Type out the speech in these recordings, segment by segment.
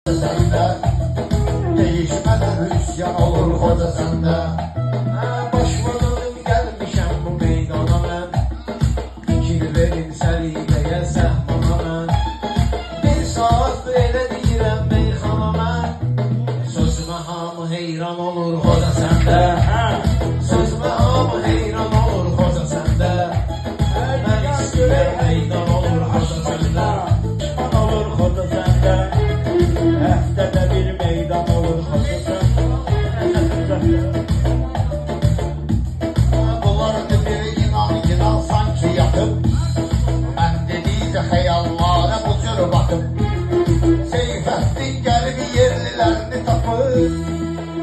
Sende değişmez hüsyan olur hoca sende. Başvurulum gelmişəm bu meydana mən. Fikir verin səliqəyə səhmana mən. Bir saatdır elə deyirəm meyxana mən. Sözümə hamı heyran olur hoca səndə. Sözümə hamı heyran olur hoca səndə. Mən istəyirəm meydan olur hoca səndə. Düşman olur hoca səndə. Həftədə bir meydan olur hoca səndə. Bunlar bir inan sanki yatıp, ben dediyse hayallara bu cür bakıp, Seyfettin gelip yerlilerini tapıp,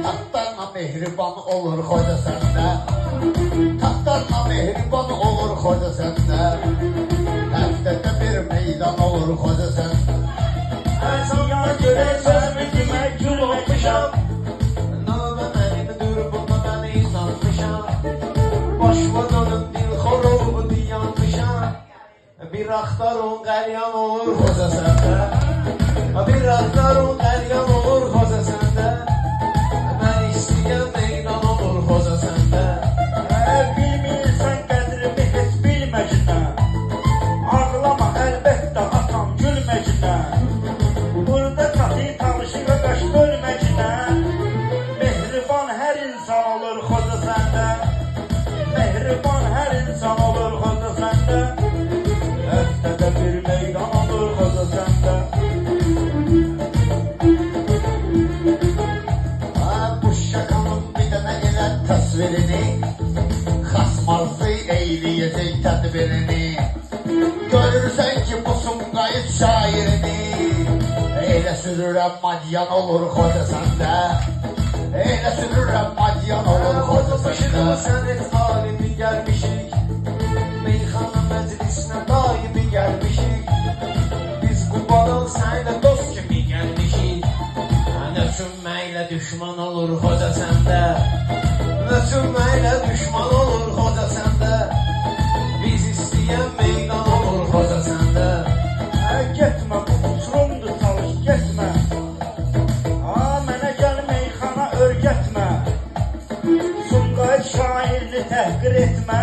taxtarla mehriban olur hoca sende. Taxtarla mehriban olur hoca sende. Həftədə bir meydan olur hoca sende. Əziyyana görə sözümü demək gül olmuşam. Növbə mənim dürbunda mən inanmışam. Başvurulum dilxor olub yanmışam. Bir axtarın qəlyan olur hoca səndə. Bir axtarın qəlyan olur hoca səndə. Mən istəyən meydan olur hoca səndə. Bilmirsən qədrimi heç bilməcinə. Ağlama əlbəttə atam gülməcinə. Burada çatı tanışıqa qaş bölməcinə. Mehriban hər insan olur hoca səndə. Mehriban hər insan olur hoca səndə. Həftədə bir meydan olur hoca səndə. Bu şakanın bir dənə elə təsvirini, xasmarsı eyləyəcək tədbirini. Görürsən ki bu Sumqayıt şairini, elə sürürəm madyan olur hoca səndə. Elə sürürəm madyan olur hoca Başına səndə. sənət alimi gəlmişik. Meyxana məclisinə daimi gəlmişik. Biz Qubadan sənlə dost kimi gəlmişik. Nöçünməklə düşman olur hoca səndə. Nöçünməklə düşman olur hoca səndə. Biz istəyən meydan olur hoca səndə. Getmə bu uçurumdur çalış getmə. Mənə gəl meyxana örgətmə. Sumqayıt şairini təhqir etmə.